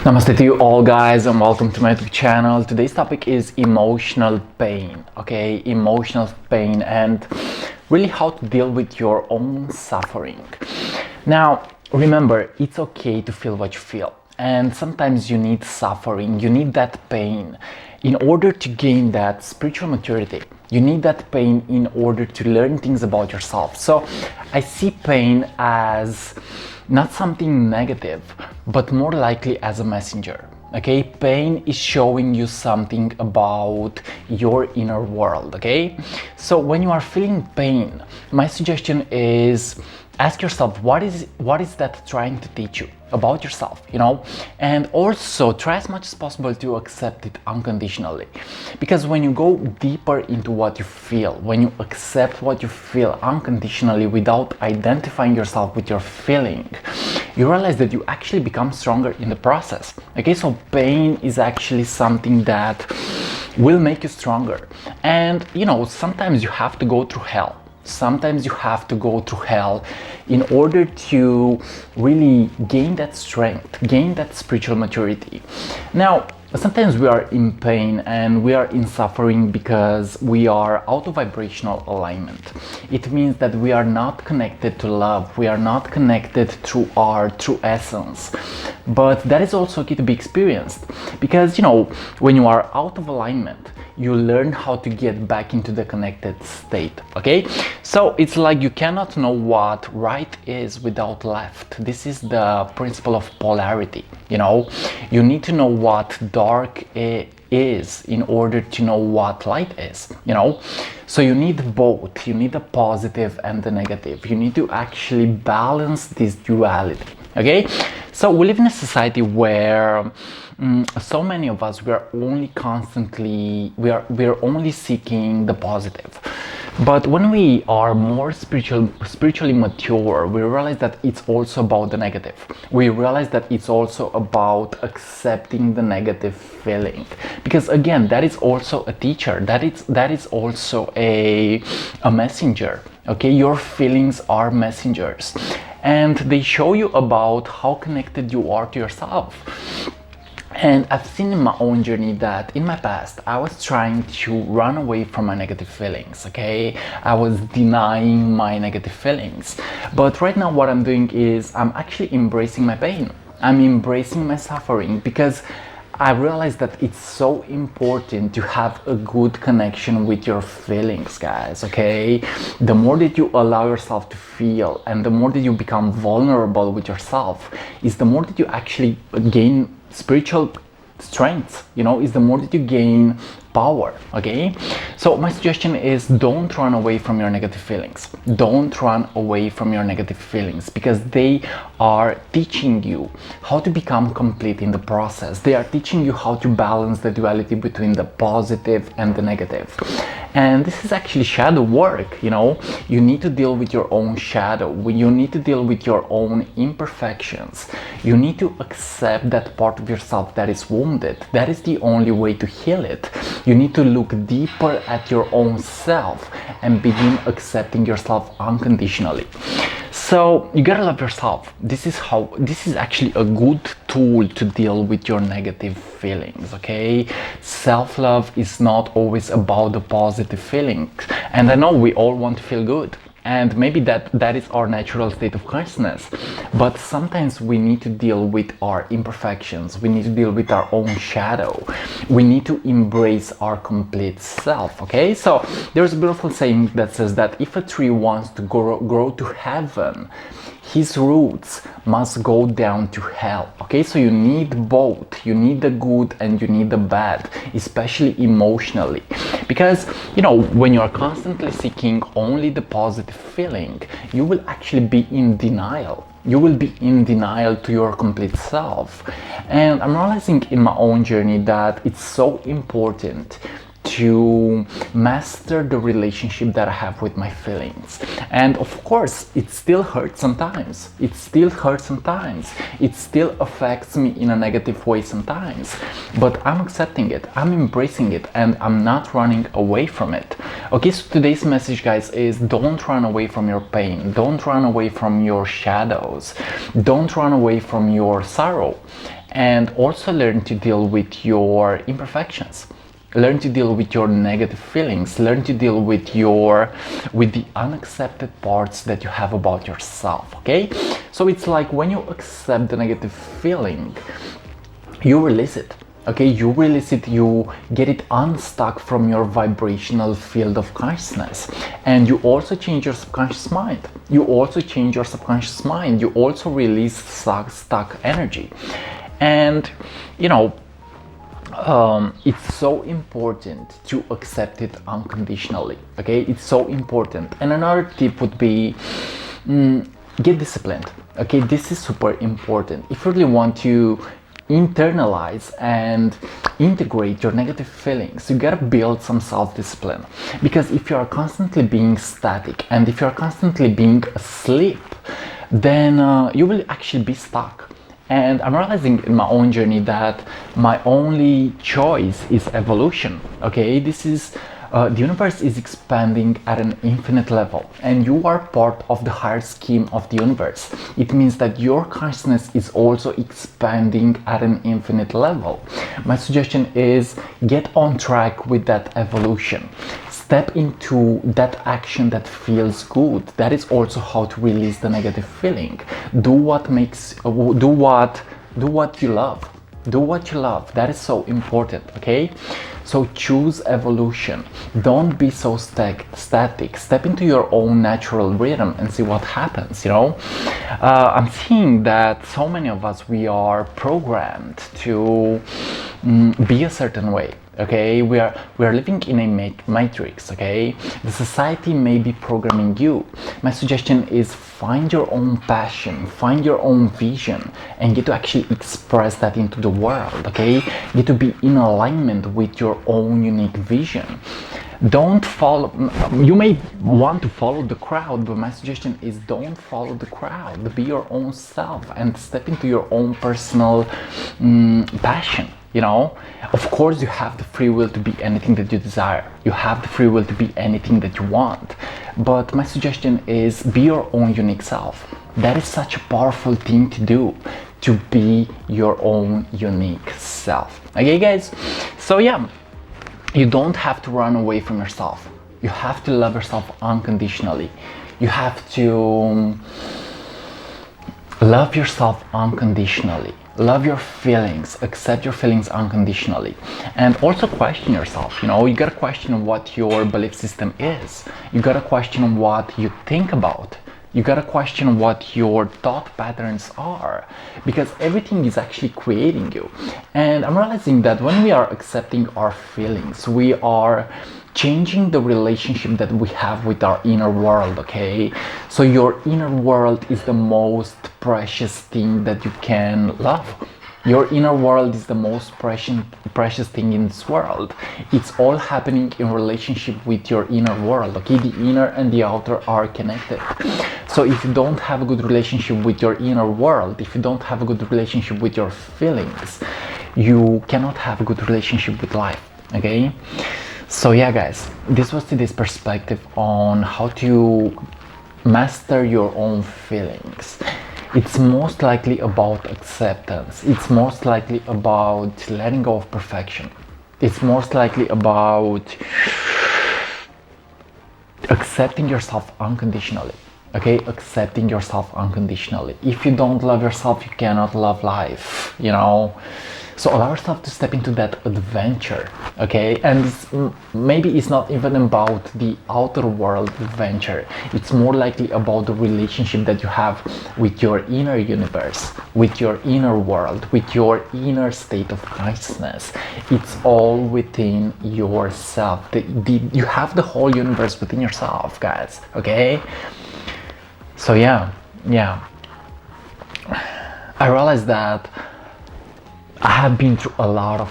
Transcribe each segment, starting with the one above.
Namaste to you all, guys, and welcome to my YouTube channel. Today's topic is emotional pain. Okay, emotional pain and really how to deal with your own suffering. Now remember, it's okay to feel what you feel, and sometimes you need suffering, you need that pain in order to gain that spiritual maturity. You need that pain in order to learn things about yourself. So I see pain as not something negative, but more likely as a messenger. Okay, pain is showing you something about your inner world. Okay, so when you are feeling pain, my suggestion is ask yourself, what is that trying to teach you about yourself, and also try as much as possible to accept it unconditionally. Because when you go deeper into what you feel, when you accept what you feel unconditionally without identifying yourself with your feeling, you realize that you actually become stronger in the process. Okay, so pain is actually something that will make you stronger. And sometimes you have to go through hell. Sometimes you have to go through hell in order to really gain that strength, gain that spiritual maturity. Now, sometimes we are in pain and we are in suffering because we are out of vibrational alignment. It means that we are not connected to love, we are not connected to our true essence. But that is also key to be experienced, because when you are out of alignment, you learn how to get back into the connected state. Okay, so it's like you cannot know what right is without left. This is the principle of polarity. You need to know what dark is in order to know what light is. So you need both. You need the positive and the negative. You need to actually balance this duality. Okay, so we live in a society where so many of us, we are only seeking the positive. But when we are more spiritually mature, we realize that it's also about the negative. We realize that it's also about accepting the negative feeling, because again, that is also a teacher. That is also a messenger. Okay, your feelings are messengers, and they show you about how connected you are to yourself. And I've seen in my own journey that in my past, I was trying to run away from my negative feelings, okay? I was denying my negative feelings. But right now what I'm doing is I'm actually embracing my pain. I'm embracing my suffering, because I realized that it's so important to have a good connection with your feelings, guys, okay? The more that you allow yourself to feel, and the more that you become vulnerable with yourself, is the more that you actually gain spiritual strength, is the more that you gain power. Okay, so my suggestion is, don't run away from your negative feelings. Don't run away from your negative feelings, because they are teaching you how to become complete in the process. They are teaching you how to balance the duality between the positive and the negative. And this is actually shadow work. You need to deal with your own shadow. You need to deal with your own imperfections. You need to accept that part of yourself that is wounded. That is the only way to heal it. You need to look deeper at your own self and begin accepting yourself unconditionally. So you gotta love yourself. This is actually a good tool to deal with your negative feelings. Okay, self-love is not always about the positive feelings, and I know we all want to feel good, and maybe that is our natural state of consciousness. But sometimes we need to deal with our imperfections. We need to deal with our own shadow. We need to embrace our complete self. Okay, so there's a beautiful saying that says that if a tree wants to grow to heaven, his roots must go down to hell. Okay, so you need both. You need the good and you need the bad, especially emotionally. Because when you are constantly seeking only the positive feeling, you will actually be in denial. You will be in denial to your complete self. And I'm realizing in my own journey that it's so important to master the relationship that I have with my feelings. And of course, it still hurts sometimes. It still hurts sometimes. It still affects me in a negative way sometimes. But I'm accepting it, I'm embracing it, and I'm not running away from it. Okay, so today's message, guys, is don't run away from your pain. Don't run away from your shadows. Don't run away from your sorrow. And also learn to deal with your imperfections. Learn to deal with your negative feelings. Learn to deal with the unaccepted parts that you have about yourself. Okay, so it's like when you accept the negative feeling, you release it. Okay, you release it, you get it unstuck from your vibrational field of consciousness, and you also change your subconscious mind. You also change your subconscious mind. You also release stuck energy. And you know, it's so important to accept it unconditionally. Okay, it's so important. And another tip would be get disciplined. Okay, this is super important. If you really want to internalize and integrate your negative feelings, you gotta build some self-discipline. Because if you are constantly being static and if you are constantly being asleep, then you will actually be stuck. And I'm realizing in my own journey that my only choice is evolution. Okay, this is the universe is expanding at an infinite level, and you are part of the higher scheme of the universe. It means that your consciousness is also expanding at an infinite level. My suggestion is get on track with that evolution. Step into that action that feels good. That is also how to release the negative feeling. Do what you love. Do what you love. That is so important. Okay, so choose evolution. Don't be so static. Step into your own natural rhythm and see what happens. You know, I'm seeing that so many of us, we are programmed to be a certain way. Okay, we are living in a matrix. Okay, the society may be programming you. My suggestion is find your own passion, find your own vision, and get to actually express that into the world. Okay, get to be in alignment with your own unique vision. Don't follow, you may want to follow the crowd, but my suggestion is don't follow the crowd. Be your own self and step into your own personal passion. You know, of course, you have the free will to be anything that you desire. You have the free will to be anything that you want. But my suggestion is be your own unique self. That is such a powerful thing to do, to be your own unique self. Okay, guys? So yeah, you don't have to run away from yourself. You have to love yourself unconditionally. You have to love yourself unconditionally. Love your feelings, accept your feelings unconditionally, and also question yourself. You know, you gotta question what your belief system is. You gotta question what you think about. You gotta question what your thought patterns are, because everything is actually creating you. And I'm realizing that when we are accepting our feelings, we are changing the relationship that we have with our inner world. Okay, so your inner world is the most precious thing that you can love. Your inner world is the most precious thing in this world. It's all happening in relationship with your inner world. Okay, the inner and the outer are connected. So if you don't have a good relationship with your inner world, if you don't have a good relationship with your feelings, you cannot have a good relationship with life. Okay, so yeah, guys, this was today's perspective on how to master your own feelings. It's most likely about acceptance. It's most likely about letting go of perfection. It's most likely about accepting yourself unconditionally. Okay, accepting yourself unconditionally. If you don't love yourself, you cannot love life, you know. So allow yourself to step into that adventure. Okay, and maybe it's not even about the outer world adventure. It's more likely about the relationship that you have with your inner universe, with your inner world, with your inner state of consciousness. It's all within yourself. You have the whole universe within yourself, guys. Okay, so yeah, I realized that I have been through a lot of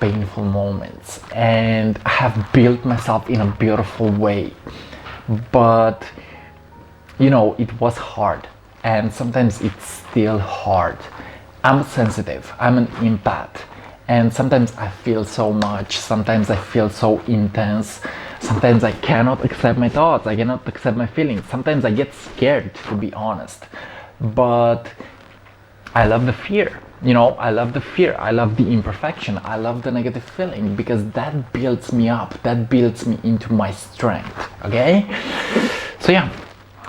painful moments, and I have built myself in a beautiful way. But you know, it was hard, and sometimes it's still hard. I'm sensitive, I'm an empath, and sometimes I feel so much, sometimes I feel so intense, sometimes I cannot accept my thoughts, I cannot accept my feelings, sometimes I get scared, to be honest. But I love the fear, you know, I love the fear, I love the imperfection, I love the negative feeling, because that builds me up, that builds me into my strength. Okay, so yeah,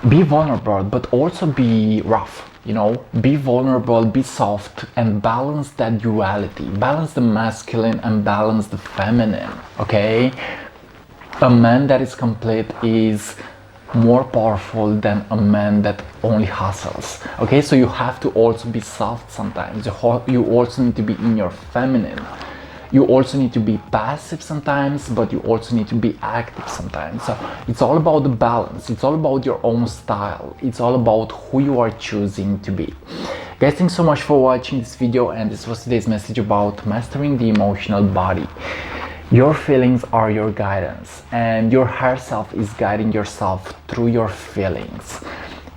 be vulnerable, but also be rough, you know, be vulnerable, be soft, and balance that duality, balance the masculine and balance the feminine. Okay, a man that is complete is more powerful than a man that only hustles. Okay, so you have to also be soft sometimes, you also need to be in your feminine, you also need to be passive sometimes, but you also need to be active sometimes. So it's all about the balance, it's all about your own style, it's all about who you are choosing to be. Guys, thanks so much for watching this video, and this was today's message about mastering the emotional body. Your feelings are your guidance, and your higher self is guiding yourself through your feelings.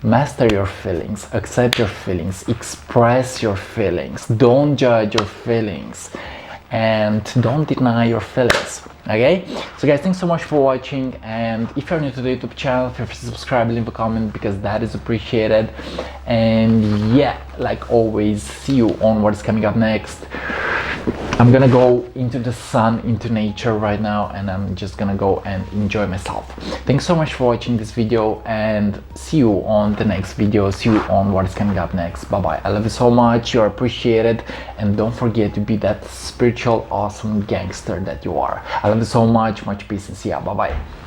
Master your feelings, accept your feelings, express your feelings, don't judge your feelings, and don't deny your feelings. Okay, so guys, thanks so much for watching, and if you're new to the YouTube channel, feel free to subscribe, leave a comment, because that is appreciated. And yeah, like always, see you on what is coming up next. I'm gonna go into the sun, into nature right now, and I'm just gonna go and enjoy myself. Thanks so much for watching this video, and see you on the next video, see you on what is coming up next. Bye bye. I love you so much, you're appreciated, and don't forget to be that spiritual awesome gangster that you are. I love you so much, much peace, and see ya. Bye bye.